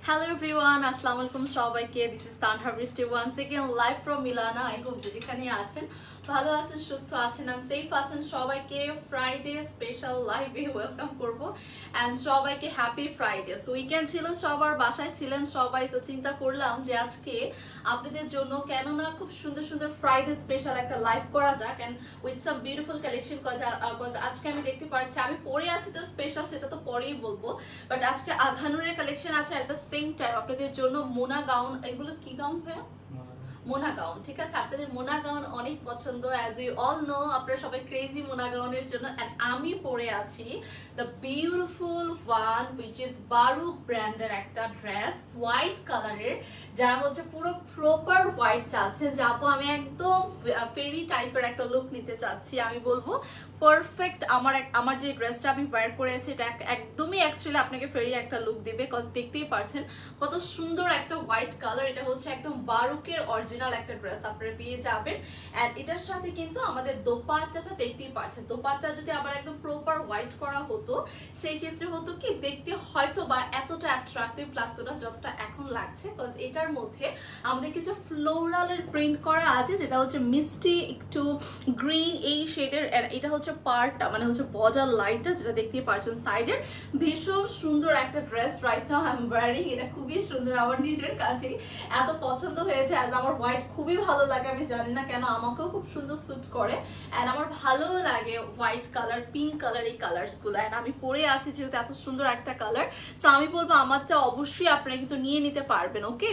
Hello everyone, আসসালামু আলাইকুম সবাইকে। This is Tanha Brishti once again live from Milana. I hope যেখানে আছেন ভালো আছেন, সুস্থ আছেন আর সেফ আছেন। সবাইকে ফ্রাইডে স্পেশাল লাইভে ওয়েলকাম করব অ্যান্ড সবাইকে হ্যাপি ফ্রাইডে। সো উইকেন্ড ছিল, সবার বাসায় ছিলেন সবাই। সো চিন্তা করলাম যে আজকে আপনাদের জন্য কেননা খুব সুন্দর সুন্দর ফ্রাইডে স্পেশাল একটা লাইভ করা যাক and with some beautiful collection. Cause আজকে আমি দেখতে পাচ্ছি আমি পরে আছি তো স্পেশাল, সেটা তো পরেই বলবো। বাট আজকে আঘানুরের কালেকশন আছে অ্যাট দ্য সেম টাইম আপনাদের জন্য মোনা গাউন। এগুলো কি গাউন ভাইয়া? মোনা গাউন, ঠিক আছে। আপনাদের মোনা গাউন অনেক পছন্দ, অ্যাজ ইউ অল নো আপনারা সবাই ক্রেজি মোনা গাউনের জন্য। এন্ড আমি পরে আছি the beautiful one which is Baruk ব্র্যান্ডের একটা ড্রেস, হোয়াইট কালারের। যারা হচ্ছে পুরো প্রপার হোয়াইট চাচ্ছেন, যাবো আমি একদম ফেরি টাইপের একটা লুক নিতে চাচ্ছি, আমি বলবো পারফেক্ট। আমার যে ড্রেসটা আমি ওয়্যার করেছি এটা একদমই অ্যাকচুয়ালি আপনাকে ফেরি একটা লুক দিবে। কজ দেখতেই পারছেন কত সুন্দর একটা হোয়াইট কালার। এটা হচ্ছে একদম বারুকের অরিজিনাল একটা ড্রেস আপনারা পেয়ে যাবেন। এন্ড এটার সাথে কিন্তু আমাদের দোপাট্টাটা দেখতেই পাচ্ছেন। দোপাট্টা যদি আবার একদম প্রপার হোয়াইট করা হতো সেই ক্ষেত্রে হতো কি দেখতে হয়তো বা এতটা অ্যাট্রাকটিভ লাগতো না যতটা এখন লাগছে। কজ এটার মধ্যে আমাদের কিছু ফ্লোরালের প্রিন্ট করা আছে, যেটা হচ্ছে মিষ্টি একটু গ্রিন এই শেডের। এটা হচ্ছে পার্টটা মানে হচ্ছে বর্ডার লাইনটা, যেটা দেখতেই পাচ্ছেন সাইডের। ভীষণ সুন্দর একটা dress right now I am wearing. এটা খুবই সুন্দর, আমার নিজের কাছেই এত পছন্দ হয়েছে। অ্যাজ আমার হোয়াইট খুবই ভালো লাগে, আমি জানি না কেন আমাকেও খুব সুন্দর স্যুট করে। অ্যান্ড আমার ভালো লাগে হোয়াইট কালার, পিঙ্ক কালার, এই কালারসগুলো। অ্যান্ড আমি পরে আছি যেহেতু এত সুন্দর একটা কালার, সো আমি বলবো আমারটা অবশ্যই আপনারা কিন্তু নিয়ে নিতে পারবেন। ওকে,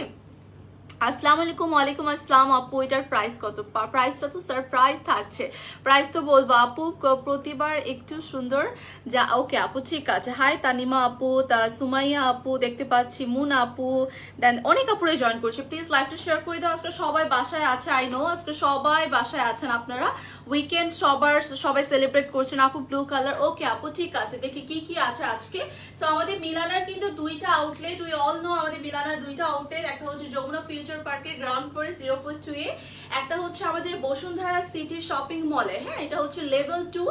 আসসালামু আলাইকুম। ওয়ালাইকুম আসসালাম আপু। এটার প্রাইস কত? প্রাইসটা তো সারপ্রাইজ থাকছে, প্রাইস তো বলবো আপু প্রতিবার একটু সুন্দর যা। ওকে আপু ঠিক আছে। হাই তানিমা আপু, সুমাইয়া আপু দেখতে পাচ্ছি, মুন আপু, দেন অনেক আপুরে জয়েন করছে। প্লিজ লাইভটা শেয়ার করে দাও। আজকে সবাই বাসায় আছে, আই নো আজকে সবাই বাসায় আছেন আপনারা। উইকেন্ড সবাই সেলিব্রেট করছেন। আপু ব্লু কালার, ওকে আপু ঠিক আছে। দেখি কি কি আছে আজকে। সো আমাদের মিলানার কিন্তু দুইটা আউটলেট, উই অল নো আমাদের মিলানার দুইটা আউটলেট। একটা হচ্ছে যমুনা ফিউচার পার্কের গ্রাউন্ড ফ্লোরে 042 এ, একটা হচ্ছে আমাদের বসুন্ধরা সিটি শপিং মলে। হ্যাঁ, এটা হচ্ছে লেভেল 2।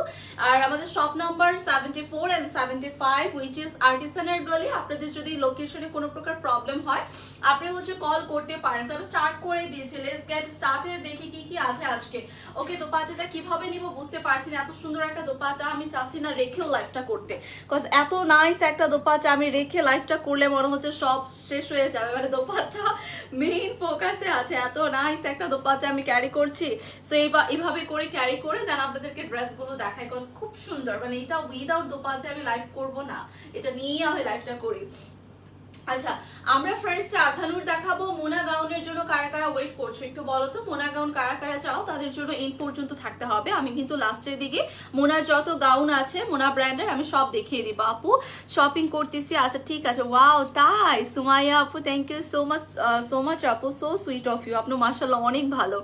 আর আমাদের shop number 74 and 75 which is আর্টিসানের গলি। আপনাদের যদি লোকেশনে কোনো প্রকার প্রবলেম হয় আপনি হচ্ছে কল করতে পারেন। সো আমি স্টার্ট করে দিয়েছি, লেটস গেট স্টার্টেড। দেখি কি কি আছে আজকে। ওকে, দোপাট্টাটা কিভাবে নিব বুঝতে পারছি না। এত সুন্দর একটা দোপাট্টা আমি চাচ্ছি না রেখেও লাইফটা করতে, কজ এত নাইস একটা দোপাট্টা আমি রেখে লাইফটা করলে মনে হচ্ছে সব শেষ হয়ে যাবে। মানে দোপাট্টা মেইন ফোকাসে আছে, এত নাইস একটা দোপাট্টা আমি ক্যারি করছি। সো এইভাবে করে ক্যারি করে দেন আপনাদেরকে ড্রেসগুলো দেখাই, কজ খুব সুন্দর। মানে এটা উইদাউট দোপাট্টা আমি লাইভ করব না, এটা নিয়েই আমি লাইভটা করি। আচ্ছা, আমরা ফার্স্ট আখানুর দেখাবো। মোনা গাউনের জন্য কারা কারা ওয়েট করছো একটু বলো তো। মোনা গাউন কারা কারা চাও তাদের জন্য এন্ড পর্যন্ত থাকতে হবে। আমি কিন্তু লাস্টের দিকে মোনার যত গাউন আছে মোনা ব্র্যান্ডের আমি সব দেখিয়ে দিব। আপু শপিং করতেছি, আচ্ছা ঠিক আছে। ওয়াও তাই সুমাইয়া আপু, থ্যাংক ইউ সো মাচ আপু, সো সুইট অফ ইউ। আপনি মাশাআল্লাহ অনেক ভালো,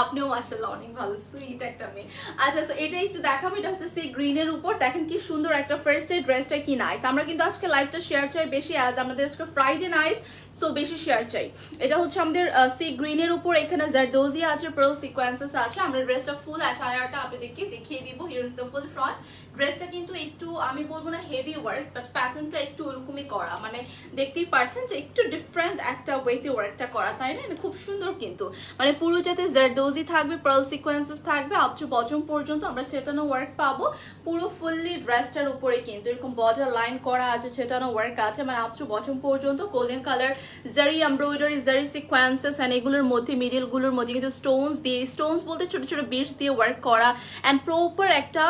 আপনিও মাশাআল্লাহ অনেক ভালো, সুইট একটা মেয়ে। আচ্ছা, তো এটা একটু দেখাবো। এটা হচ্ছে সি গ্রিনের উপর, দেখেন কি সুন্দর একটা ফার্স্ট এই ড্রেসটা কি নাইস। আমরা কিন্তু আজকে লাইভটা শেয়ার চাই বেশি, আজ আমাদের আজকে ফ্রাইডে নাইট, সো বেশি শেয়ার চাই। এটা হচ্ছে আমাদের সি গ্রিনের উপর, এখানে জারদোজি আছে, পার্ল সিকোয়েন্সেস আছে। আমরা ড্রেসটা ফুল অ্যাটায়ারটা আপনাদেরকে দেখিয়ে দিব। Here is the full front. ড্রেসটা কিন্তু একটু আমি বলবো না হেভি ওয়ার্ক, বাট প্যাটার্নটা একটু ওরকমই করা, মানে দেখতেই পারছেন যে একটু ডিফারেন্ট একটা ওয়েতে ওয়ার্কটা করা, তাই না? খুব সুন্দর কিন্তু, মানে পুরো যাতে জারদোজি থাকবে, পার্ল সিকোয়েন্সেস থাকবে, আপ টু বটম পর্যন্ত আমরা ছেটানো ওয়ার্ক পাবো। পুরো ফুললি ড্রেসটার উপরে কিন্তু এরকম বর্ডার লাইন করা আছে, ছেটানো ওয়ার্ক আছে, মানে আপ টু বটম পর্যন্ত। গোল্ডেন কালার জারি এমব্রয়ডারি, জারি সিকোয়েন্সেস, অ্যান্ড এগুলোর মধ্যে মিডিলগুলোর মধ্যে কিন্তু স্টোনস দিয়ে, স্টোনস বলতে ছোট ছোট বিটস দিয়ে ওয়ার্ক করা, অ্যান্ড প্রপার একটা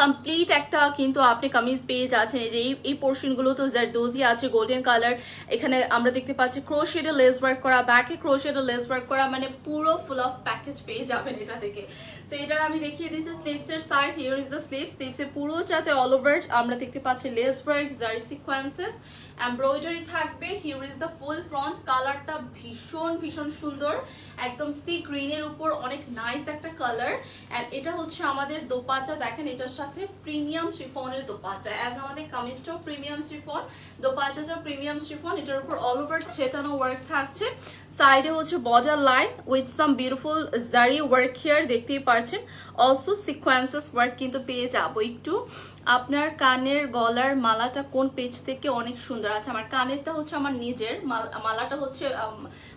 কমপ্লিট একটা কিন্তু আপনি কামিজ পেয়ে যাচ্ছেন। এই যে এই পোর্শনগুলো তো জারদোজি আছে, গোল্ডেন কালার। এখানে আমরা দেখতে পাচ্ছি ক্রোশেডে লেস ওয়ার্ক করা, ব্যাকে ক্রোশেডে লেস ওয়ার্ক করা, মানে পুরো ফুল অফ প্যাকেজ পেয়ে যাবেন এটা থেকে। সো এটার আমি দেখিয়ে দিচ্ছি স্লিভসের side. Here is the sleeves. স্লিভসের পুরো চাতে অল ওভার আমরা দেখতে পাচ্ছি lace work, zari sequences, embroidery থাকবে। Here is the full front. কালারটা ভীষণ ভীষণ সুন্দর, একদম সি গ্রিনের উপর অনেক নাইস একটা কালার। এন্ড এটা হচ্ছে আমাদের দোপাট্টা, দেখেন এটার সাথে প্রিমিয়াম শিফনের দোপাট্টা, অ্যাজ আমাদের কামিজটাও প্রিমিয়াম শিফন, দোপাট্টাটাও প্রিমিয়াম শিফন। এটার উপর অল ওভার ছেটানো ওয়ার্ক থাকছে। সাইডে হচ্ছে border line with some beautiful জারি ওয়ার্ক হিয়ার দেখতেই পারছেন। অলসো সিকোয়েন্সেস ওয়ার্ক কিন্তু পেয়ে যাবো একটু। আপনার কানের গলার মালাটা কোন পেজ থেকে অনেক সুন্দর? আচ্ছা, আমার কানেরটা হচ্ছে আমার নিজের, মালাটা হচ্ছে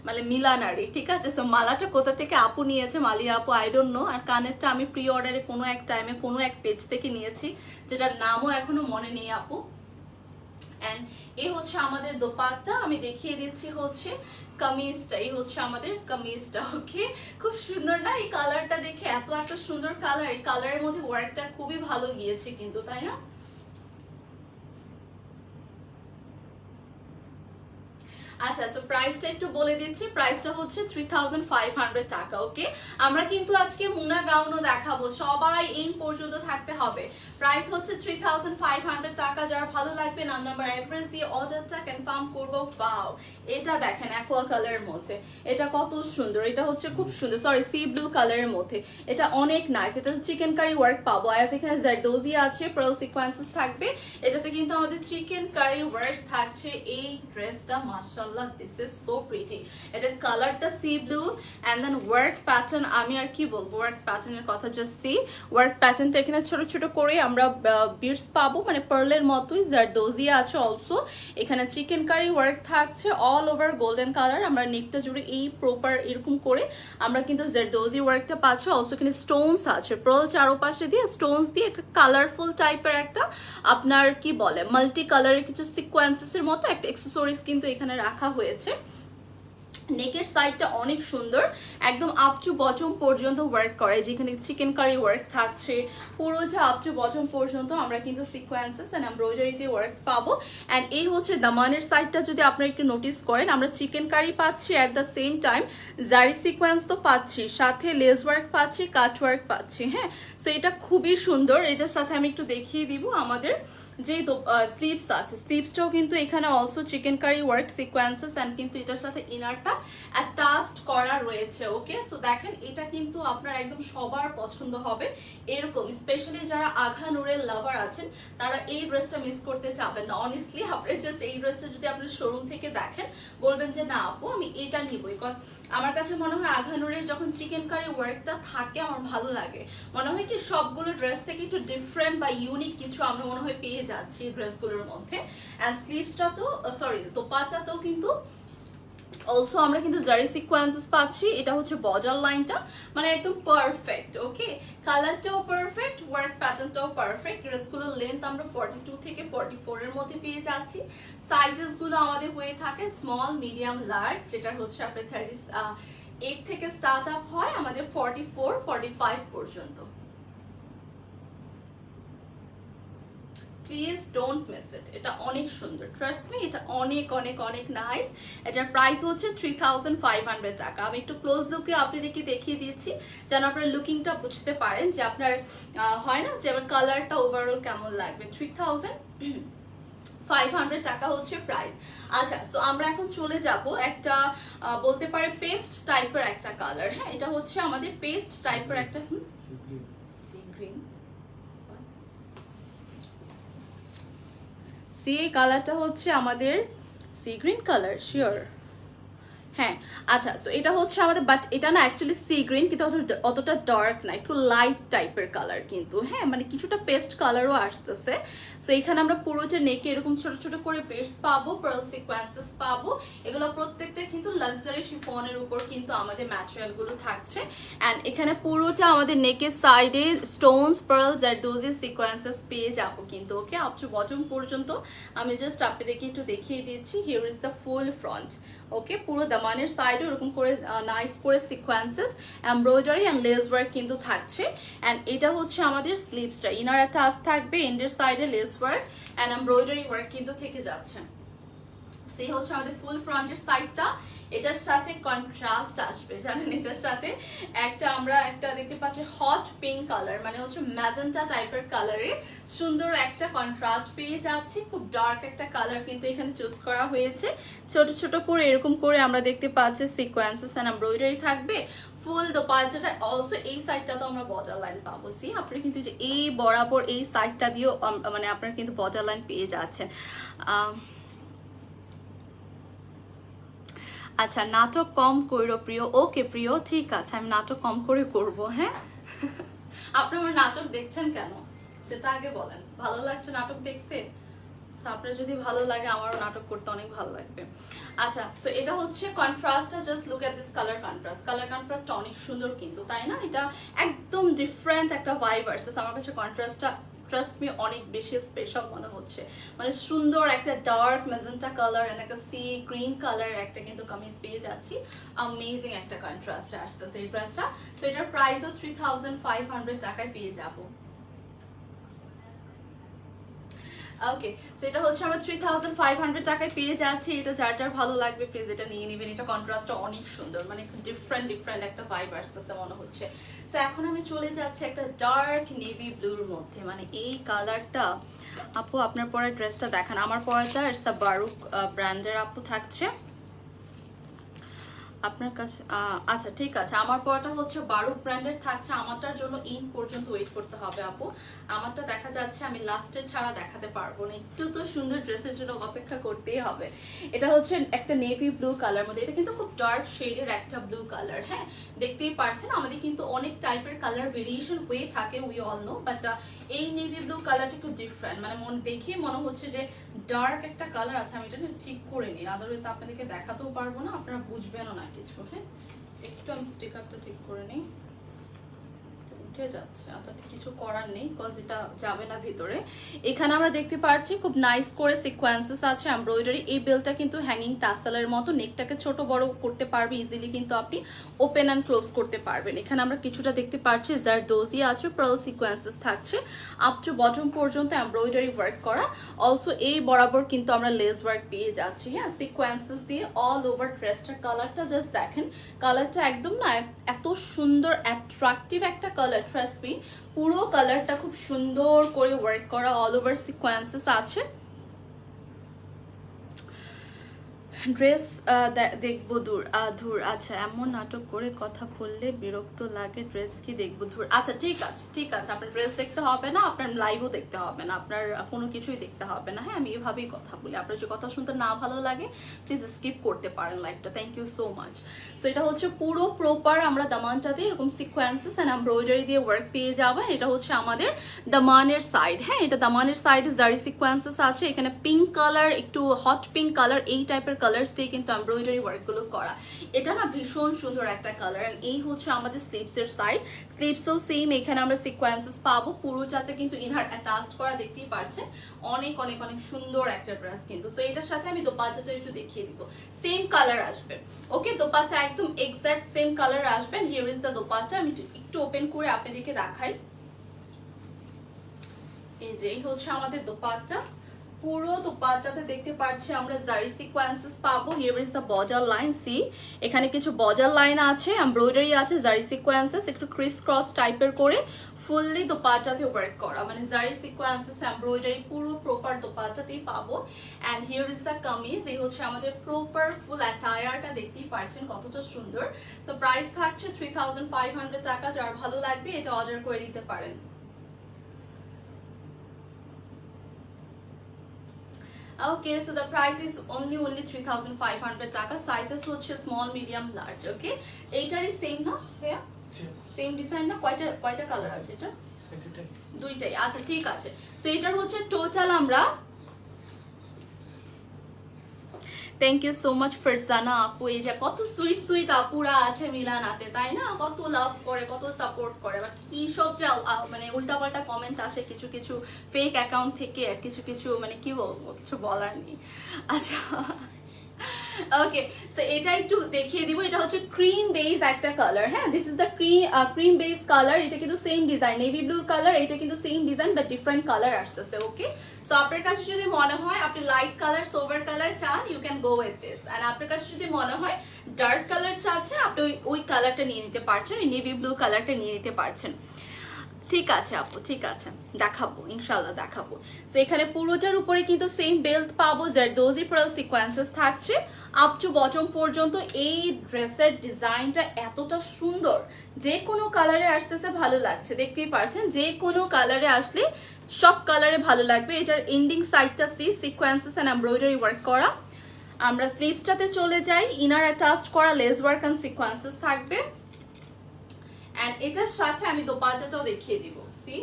মানে মিলানারি, ঠিক আছে? সো মালাটা কোথা থেকে আপু নিয়েছে, মালিয়া আপু, আই ডোন্ট নো। আর কানেরটা আমি প্রি অর্ডারে কোনো এক টাইমে কোনো এক পেজ থেকে নিয়েছি, যেটার নামও এখনো মনে নেই আপু। অ্যান্ড এই হচ্ছে আমাদের দোপাট্টা, আমি দেখিয়ে দিচ্ছি হচ্ছে কামিজটা, এই হচ্ছে আমাদের কামিজটা। ওকে, খুব সুন্দর না এই কালারটা? দেখে এত একটা সুন্দর কালার, এই কালারের মধ্যে ওয়ার্কটা খুবই ভালো গিয়েছে কিন্তু, তাই না? আচ্ছা, সো প্রাইসটা একটু বলে দিচ্ছি। প্রাইসটা হচ্ছে 3500 টাকা। ওকে, আমরা কিন্তু আজকে মুনা গাউনও দেখাবো, সবাই এই পর্যন্ত থাকতে হবে। প্রাইস হচ্ছে 3500 টাকা। যার ভালো লাগবে নাম নাম্বার অ্যাড্রেস দিয়ে অর্ডারটা কনফার্ম করবো। পাও, এটা দেখেন অ্যাকোয়া কালারের মধ্যে, এটা কত সুন্দর, এটা হচ্ছে খুব সুন্দর, সরি সি ব্লু কালারের মধ্যে, এটা অনেক নাইস। এটা চিকেন কারি ওয়ার্ক পাবো, আজ এখানে জারদোজি আছে, পার্ল সিকোয়েন্সেস থাকবে, এটাতে কিন্তু আমাদের চিকেন কারি ওয়ার্ক থাকছে। এই ড্রেসটা মাশাআল্লাহ, দিস ইজ সো প্রিটি। এটার কালারটা sea blue and then work pattern, আমি আর কি বলবো, ওয়ার্ক প্যাটার্নের কথা, জাস্ট সি ওয়ার্ক প্যাটার্নটা। এখানে ছোট ছোট করে আমরা বিটস পাবো, মানে পার্লের মতোই। জারদোজি আছে অলসো, এখানে চিকেন কারি ওয়ার্ক থাকছে অল ওভার গোল্ডেন কালার। আমরা নেকটা জুড়ে এই প্রপার এরকম করে আমরা কিন্তু জারদোজি ওয়ার্কটা পাচ্ছি। অলসো এখানে স্টোনস আছে, পার্ল চারোপাশে দিয়ে স্টোনস দিয়ে একটা কালারফুল টাইপের একটা আপনার কি বলে মাল্টি কালারের কিছু সিকোয়েন্সেসের মতো একটা অ্যাকসেসরিজ কিন্তু এখানে রাখা হয়েছে। নেকের সাইডটা অনেক সুন্দর, একদম আপ টু বটম পর্যন্ত ওয়ার্ক করে, যেখানে চিকেন কারি ওয়ার্ক থাকছে পুরোটা আপ টু বটম পর্যন্ত। আমরা কিন্তু সিকোয়েন্সেস এন্ড এমব্রয়ডারিতে ওয়ার্ক পাবো। অ্যান্ড এই হচ্ছে দামানের সাইডটা, যদি আপনারা একটু নোটিস করেন, আমরা চিকেন কারি পাচ্ছি, অ্যাট দ্য সেম টাইম জারি সিকোয়েন্স তো পাচ্ছি, সাথে লেস ওয়ার্ক পাচ্ছি, কাট ওয়ার্ক পাচ্ছি। হ্যাঁ, সো এটা খুবই সুন্দর। এটার সাথে আমি একটু দেখিয়ে দিব আমাদের যে স্লিভস আছে, স্লিভসটাও কিন্তু এখানে also chikankari work sequences and কিন্তু এটার সাথে ইনারটা অ্যাটাচড করা রয়েছে। ওকে, সো দেখেন এটা কিন্তু আপনার একদম সবার পছন্দ হবে এরকম, স্পেশালি যারা আঘা নূরের লাভার আছেন তারা এই ড্রেসটা মিস করতে চাবেন না। অনেস্টলি আপনার জাস্ট এই ড্রেসটা যদি আপনার শোরুম থেকে দেখেন, বলবেন যে না আপু আমি এটা নিব, বিকজ আমার কাছে মনে হয় আঘা নূরের যখন চিকেন কারি ওয়ার্কটা থাকে আমার ভালো লাগে, মনে হয় কি সবগুলো ড্রেস থেকে একটু ডিফারেন্ট বা ইউনিক কিছু আমরা মনে হয় পেয়ে যাচ্ছি ড্রেসগুলোর মধ্যে। অ্যান্ড স্লিভসটা তো সরি দোপাট্টাতেও কিন্তু অলসো আমরা কিন্তু জারি সিকোয়েন্সেস পাচ্ছি। এটা হচ্ছে বর্ডার লাইনটা, মানে একদম পারফেক্ট। ওকে, কালারটাও পারফেক্ট, ওয়ার্ক প্যাটার্নটাও পারফেক্ট। ড্রেসগুলোর লেন্থ আমরা 42 থেকে 44 এর মধ্যে পেয়ে যাচ্ছি। সাইজেস গুলো আমাদের হয়ে থাকে স্মল, মিডিয়াম, লার্জ, যেটা হচ্ছে আপনার 38 থেকে স্টার্ট আপ হয় আমাদের 44, 45 পর্যন্ত। প্লিজ ডোন্ট মিস ইট, এটা অনেক সুন্দর, ট্রাস্ট মি, এটা অনেক অনেক অনেক নাইস। এটার প্রাইস হচ্ছে 3500 টাকা। আমি একটু ক্লোজ লুকে আপনাদেরকে দেখিয়ে দিচ্ছি, যেন আপনার লুকিংটা বুঝতে পারেন যে আপনার হয় না যে আমার কালারটা ওভারঅল কেমন লাগবে। 3500 টাকা হচ্ছে প্রাইস। আচ্ছা, সো আমরা এখন চলে যাব একটা বলতে পারে পেস্ট টাইপের একটা কালার। হ্যাঁ, এটা হচ্ছে আমাদের পেস্ট টাইপের একটা সি গ্রিন, সি কালারটা হচ্ছে আমাদের সি গ্রিন কালার, শিওর। হ্যাঁ, আচ্ছা, সো এটা হচ্ছে আমাদের, বাট এটা না অ্যাকচুয়ালি সি গ্রিন, কিন্তু অতটা ডার্ক না, একটু লাইট টাইপের কালার কিন্তু। হ্যাঁ, মানে কিছুটা পেস্ট কালারও আসতেছে। সো এখানে আমরা পুরোটা নেকে এরকম ছোট ছোট করে পেস্ট পাবো, পার্ল সিকোয়েন্সেস পাবো। এগুলো প্রত্যেকটা কিন্তু লাক্সারি শিফনের উপর কিন্তু আমাদের ম্যাটেরিয়াল গুলো থাকছে। অ্যান্ড এখানে পুরোটা আমাদের নেকের সাইডে স্টোনস, পার্ল, জারদোজি সিকোয়েন্সেস পেয়ে যাবো কিন্তু। ওকে, আপ টু বটম পর্যন্ত আমি জাস্ট আপনাদেরকে একটু দেখিয়ে দিচ্ছি। Here is the full front. Okay, পুরো দামানের সাইডে এরকম করে নাইস করে sequences, embroidery and lace work কিন্তু থাকছে। অ্যান্ড এটা হচ্ছে আমাদের স্লিভসটা, ইনার একটা টাচ থাকবে, এন্ডের সাইডে less work and embroidery work কিন্তু থেকে যাচ্ছে। সেই হচ্ছে আমাদের ফুল ফ্রন্টের সাইডটা। এটার সাথে কন্ট্রাস্ট আসবে, জানেন, এটার সাথে আমরা একটা দেখতে পাচ্ছি হট পিঙ্ক কালার, মানে হচ্ছে ম্যাজেন্টা টাইপের কালারের সুন্দর একটা কন্ট্রাস্ট পেয়ে যাচ্ছি। খুব ডার্ক একটা কালার কিন্তু এখানে চুজ করা হয়েছে। ছোট ছোট করে এরকম করে আমরা দেখতে পাচ্ছি সিকোয়েন্সেস এন্ড এমব্রয়ডারি থাকবে। ফুল দোপাট্টাটা অলসো এই সাইডটা তো আমরা বর্ডার লাইন পাবো। সি আপনি কিন্তু যে এই বরাবর এই সাইডটা দিয়েও মানে আপনার কিন্তু বর্ডার লাইন পেয়ে যাচ্ছেন। আচ্ছা, নাটক কম করো প্রিয়। ওকে প্রিয়, ঠিক আছে, আমি নাটক কম করে করব। হ্যাঁ, আপনি আমার নাটক দেখছেন কেন? সেটা আগে বলেন। ভালো লাগছে নাটক দেখতে? আপনার যদি ভালো লাগে আমারও নাটক করতে অনেক ভালো লাগবে। আচ্ছা, সো এটা হচ্ছে কন্ট্রাস্টটা, just look at this colour কন্ট্রাস্টটা অনেক সুন্দর কিন্তু, তাই না? এটা একদম ডিফারেন্ট একটা ভাইব আসছে আমার কাছে। কন্ট্রাস্টটা ট্রাস্ট মি অনেক বেশি স্পেশাল মনে হচ্ছে। মানে সুন্দর একটা ডার্ক ম্যাজেন্টা কালার এন্ড একটা সি গ্রিন কালার একটা কিন্তু কামিজ পেয়ে যাচ্ছি। অ্যামেজিং একটা কন্ট্রাস্টে আসতেছে এই ড্রেসটা। সো এটার প্রাইসও 3500 টাকায় পেয়ে যাবো। ওকে, সেটা হচ্ছে আমরা 3500 টাকায় পেয়ে যাচ্ছি। এটা যার যার ভালো লাগবে প্লিজ এটা নিয়ে নেবেন। এটা কন্ট্রাস্টটা অনেক সুন্দর, মানে একটু ডিফারেন্ট একটা ভাইব আসতেছে মনে হচ্ছে। সো এখন আমি চলে যাচ্ছি একটা ডার্ক নেভি ব্লুর মধ্যে, মানে এই কালারটা। আপু আপনার পরা ড্রেসটা দেখান। আমার পরাটা ইটস দ্য বারুক ব্র্যান্ডের আপু থাকছে আপনার কাছে। আচ্ছা ঠিক আছে, আমার পরাটা হচ্ছে বারুক ব্র্যান্ডের থাকছে। আমারটার জন্য ইন পর্যন্ত ওয়েট করতে হবে আপু। আমারটা দেখা যাচ্ছে আমি লাস্টে ছাড়া দেখাতে পারবো না, একটু তো সুন্দর ড্রেসের জন্য অপেক্ষা করতেই হবে। এটা হচ্ছে একটা নেভি ব্লু কালার মধ্যে, এটা কিন্তু খুব ডার্ক শেডের একটা ব্লু কালার। হ্যাঁ, দেখতেই পারছেন আমাদের কিন্তু অনেক টাইপের কালার ভেরিয়েশন হয়ে থাকে, উই অল নো, বাট এই নেভি ব্লু কালারটা একটু ডিফারেন্ট, মানে দেখে মনে হচ্ছে যে ডার্ক একটা কালার আছে। আমি এটা ঠিক করে নিই, আদারওয়াইজ আপনাদেরকে দেখাতেও পারবো না, আপনারা বুঝবেনও না কিছু। হ্যাঁ, একটু আমি স্টিকারটা ঠিক করে নিই। উঠে যাচ্ছে, আচ্ছা কিছু করার নেই, বিকজ এটা যাবে না ভিতরে। এখানে আমরা দেখতে পাচ্ছি খুব নাইস করে সিকোয়েন্সেস আছে, এমব্রয়ডারি। এই বেলটা কিন্তু হ্যাঙ্গিং টাসেলের মতো, নেকটাকে ছোট বড় করতে পারবে ইজিলি, কিন্তু আপনি ওপেন অ্যান্ড ক্লোজ করতে পারবেন। এখানে আমরা কিছুটা দেখতে পাচ্ছি জারদোজি আছে, পার্ল সিকোয়েন্সেস থাকছে আপ টু বটম পর্যন্ত এমব্রয়ডারি ওয়ার্ক করা। অলসো এই বরাবর কিন্তু আমরা লেস ওয়ার্ক পেয়ে যাচ্ছি। হ্যাঁ, সিকোয়েন্সেস দিয়ে অল ওভার ড্রেসটার কালারটা জাস্ট দেখেন, কালারটা একদম না এত সুন্দর অ্যাট্রাকটিভ একটা কালার। ট্রাস্ট মি, পুরো কালারটা খুব সুন্দর করে ওয়ার্ক করা, অল ওভার সিকোয়েন্সেস আছে। ড্রেস দেখবো ধুর। আচ্ছা, এমন নাটক করে কথা বললে বিরক্ত লাগে, ড্রেস কি দেখবো ধুর। আচ্ছা ঠিক আছে, আপনার ড্রেস দেখতে হবে না, আপনার লাইভও দেখতে হবে না, আপনার কোনো কিছুই দেখতে হবে না। হ্যাঁ, আমি এভাবেই কথা বলি, আপনার যে কথা শুনতে না ভালো লাগে প্লিজ স্কিপ করতে পারেন লাইভটা। Thank you so much. So এটা হচ্ছে পুরো প্রপার আমরা দামানটাতে এরকম সিকোয়েন্সেস অ্যান্ড এমব্রয়ডারি দিয়ে ওয়ার্ক পেয়ে যাবে। এটা হচ্ছে আমাদের দামানের সাইড। হ্যাঁ, এটা দামানের সাইডে জারি সিকোয়েন্সেস আছে। এখানে পিঙ্ক কালার, একটু হট পিঙ্ক কালার, এই টাইপের কালার্স দিয়ে কিন্তু এমব্রয়ডারি ওয়ার্কগুলো করা। এটা না ভীষণ সুন্দর একটা কালার। এন্ড এই হচ্ছে আমাদের স্লিভসের সাইড। স্লিভসও সেম, এখানে আমরা সিকোয়েন্সেস পাবো, পুরোটাতে কিন্তু ইনহার অ্যাটাচড করা, দেখতেই পাচ্ছেন। অনেক অনেক অনেক সুন্দর একটা ড্রেস কিন্তু। সো এটার সাথে আমি দোপাট্টাটা একটু দেখিয়ে দিব, সেম কালার আসবে। ওকে, দোপাট্টা একদম এক্সাক্ট সেম কালার আসবে। Here is the dupatta. আমি একটু ওপেন করে আপনাদেরকে দেখাই। এই যে এই হচ্ছে আমাদের দোপাট্টা। পুরো দোপাট্টাতে দেখতে পাচ্ছি আমরা জারি সিকোয়েন্সেস পাবো। Here is the border line, see এখানে কিছু বর্ডার লাইন আছে, এমব্রয়ডারি আছে, জারি সিকোয়েন্সেস একটু ক্রিস ক্রস টাইপের করে ফুললি দোপাট্টাতে ওয়ার্ক করা, মানে জারি সিকোয়েন্সেস এমব্রয়ডারি পুরো প্রপার দোপাট্টাতেই পাবো। And here is the kameez. এই হচ্ছে আমাদের প্রপার ফুল অ্যাটায়ারটা, দেখতেই পাচ্ছেন কতটা সুন্দর। সো প্রাইস থাকছে 3500 টাকা। যার ভালো লাগবে এটা অর্ডার করে দিতে পারেন। Okay, so the price is only 3500 টাকা। সাইজেস হচ্ছে স্মল, মিডিয়াম, লার্জ। ওকে, এইটারই সেম না ভাইয়া? সেম ডিজাইন না? কয়টা কালার আছে এটা? দুইটাই। আচ্ছা ঠিক আছে। সো এটার হচ্ছে টোটাল আমরা, thank you so much Farzana আপু। এই যে কত সুইট আপুরা আছে মিলানাতে, তাই না? কত লাভ করে, কত সাপোর্ট করে, বাট কি সব যে মানে উল্টাপাল্টা কমেন্ট আসে কিছু কিছু ফেক অ্যাকাউন্ট থেকে, আর কিছু কিছু মানে কি বলবো, কিছু বলার নেই। আচ্ছা ওকে, সো এটা একটু দেখিয়ে দিব। এটা হচ্ছে ক্রিম বেজ একটা কালার। হ্যাঁ, this is the cream beige colour. এটা কিন্তু same design, navy blue colour. এটা কিন্তু same design but different colour আসতেছে। ওকে, সো আপনার কাছে যদি মনে হয় আপনি লাইট কালার, সোভার কালার চান, you can go with this. And আপনার কাছে যদি মনে হয় ডার্ক কালার চাচ্ছেন, আপনি ওই কালারটা নিয়ে নিতে পারছেন, ওই নেভি ব্লু কালারটা নিয়ে নিতে পারছেন। ঠিক আছে আপু, ঠিক আছে, দেখাবো ইনশাল্লাহ দেখাবো। সো এখানে পুরোটার উপরে কিন্তু সেম বেল্ট পাবো, জারদোজি পার্ল সিকোয়েন্সেস থাকছে আপ টু বটম পর্যন্ত। এই ড্রেসের ডিজাইনটা এতটা সুন্দর, যে কোনো কালারে আসতেছে ভালো লাগছে, দেখতেই পারছেন। যে কোনো কালারে আসলে সব কালারে ভালো লাগবে। এটার এন্ডিং সাইডটা সিকোয়েন্সেস অ্যান্ড এমব্রয়ডারি ওয়ার্ক করা। আমরা স্লিভসটাতে চলে যাই। ইনার অ্যাটাচড করা লেস ওয়ার্ক অ্যান্ড সিকোয়েন্সেস থাকবে। অ্যান্ড এটার সাথে আমি দোপাট্টাটাও দেখিয়ে দিব। সি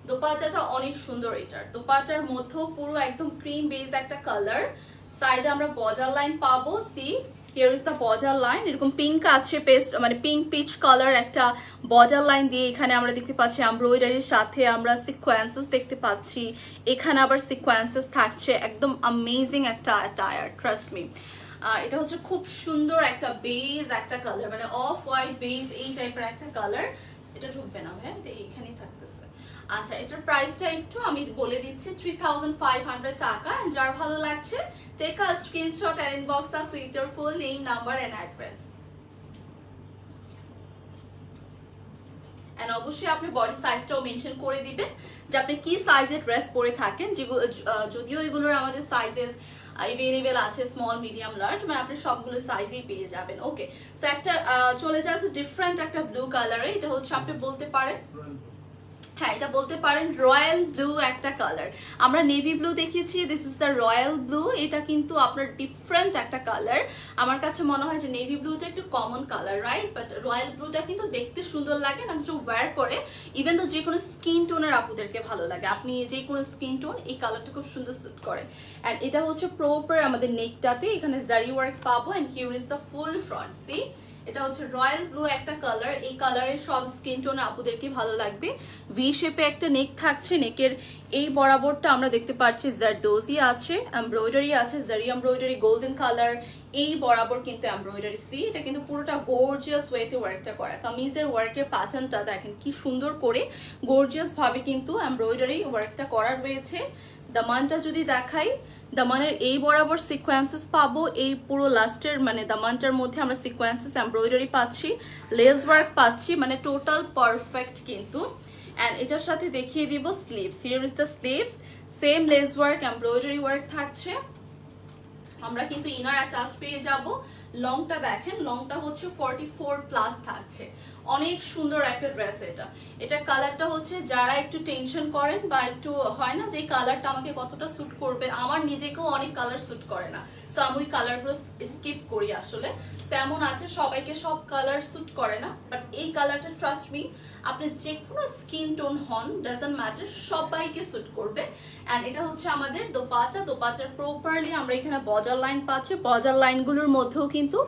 দোপাট্টাটা অনেক সুন্দর, এটার দোপাট্টার মধ্যেও পুরো একদম ক্রিম বেজ একটা কালার, সাইডে আমরা বর্ডার লাইন পাবো। C here is the border line, এরকম পিঙ্ক আছে, পেস্ট মানে পিঙ্ক পিচ কালার একটা বর্ডার লাইন দিয়ে এখানে আমরা দেখতে পাচ্ছি এমব্রয়ডারির সাথে আমরা সিকোয়েন্সেস দেখতে পাচ্ছি, এখানে আবার সিকোয়েন্সেস থাকছে, একদম অ্যামেজিং একটা অ্যাটায়ার, ট্রাস্ট মি। এটা হচ্ছে খুব সুন্দর একটা বেজ একটা কালার, মানে অফ হোয়াইট বেজ এই টাইপের একটা কালার। এটা ঢুকবে না ভাই, এটা এইখানেই থাকতেছে। আচ্ছা, এটার প্রাইসটা একটু আমি বলে দিচ্ছি, 3500 টাকা। যার ভালো লাগছে take a screenshot and inbox us with your full name, number and address. And অবশ্যই আপনি বডি সাইজটাও মেনশন করে দিবেন যে আপনি কি সাইজের ড্রেস পরে থাকেন, যেগুলো যদিও এগুলোর আমাদের সাইজেস এভেলেবেল আছে, স্মল মিডিয়াম লার্জ, মানে আপনি সবগুলো সাইজেই পেয়ে যাবেন। ওকে, সো একটা চলে যাচ্ছে ডিফারেন্ট একটা ব্লু কালারে, এটা হচ্ছে আপনি বলতে পারেন, হ্যাঁ এটা বলতে পারেন রয়্যাল ব্লু একটা কালার। আমরা নেভি ব্লু দেখেছি, this is the royal blue. এটা কিন্তু আপনার ডিফারেন্ট একটা কালার। আমার কাছে মনে হয় যে নেভি ব্লুটা একটু common colour, right? But royal ব্লুটা কিন্তু দেখতে সুন্দর লাগে না, একটু ওয়্যার করে ইভেন তো যে কোনো স্কিন টোনের আপুদেরকে ভালো লাগে, আপনি যে কোনো স্কিন টোন এই কালারটা খুব সুন্দর স্যুট করে। অ্যান্ড এটা হচ্ছে প্রপার আমাদের নেকটাতে এখানে জারি ওয়ার্ক পাবো। And here is the full front. See এটা হচ্ছে রয়্যাল ব্লু একটা কালার, এই কালারের সব স্কিন টোন আপুদেরকে ভালো লাগবে। ভি শেপে একটা নেক থাকছে, নেকের এই বরাবরটা আমরা দেখতে পাচ্ছি জারদোজি আছে, এমব্রয়ডারি আছে, জারি এমব্রয়ডারি গোল্ডেন কালার, এই বরাবর কিন্তু এমব্রয়ডারি। সি এটা কিন্তু পুরোটা গর্জিয়াস ওয়েতে ওয়ার্কটা করা, কামিজের ওয়ার্কের প্যাটার্নটা দেখেন কি সুন্দর করে গর্জিয়াস ভাবে কিন্তু এমব্রয়ডারি ওয়ার্কটা করা রয়েছে। দামানটা যদি দেখাই, দামানের এই বরাবর সিকোয়েন্সেস পাবো, এই পুরো লাস্টের মানে দামানটার মধ্যে আমরা সিকোয়েন্সেস এমব্রয়ডারি পাচ্ছি, লেস ওয়ার্ক পাচ্ছি, মানে টোটাল পারফেক্ট কিন্তু। অ্যান্ড এটার সাথে দেখিয়ে দিব sleeves, here is the sleeves, same less work embroidery work থাকছে। আমরা কিন্তু ইনার অ্যাটাচ পেয়ে যাব। লংটা দেখেন, লংটা হচ্ছে 44 প্লাস থাকছে, অনেক সুন্দর একটা ড্রেস। এটা কালারটা হচ্ছে যারা একটু টেনশন করেন বা একটু হয় না যে কালারটা আমাকে কতটা স্যুট করবে, আমার নিজেকেও অনেক কালার স্যুট করে না, সো আমি ওই কালারগুলো স্কিপ করি আসলে। এমন আছে সবাইকে সব কালার স্যুট করে না, বাট এই কালারটা ট্রাস্ট মি আপনি যে কোনো স্কিন টোন হন ডাজন্ট ম্যাটার, সবাইকে স্যুট করবে। অ্যান্ড এটা হচ্ছে আমাদের দোপাট্টা, দোপাট্টার প্রপারলি আমরা এখানে বর্ডার লাইন পাচ্ছি, বর্ডার লাইনগুলোর মধ্যেও কিন্তু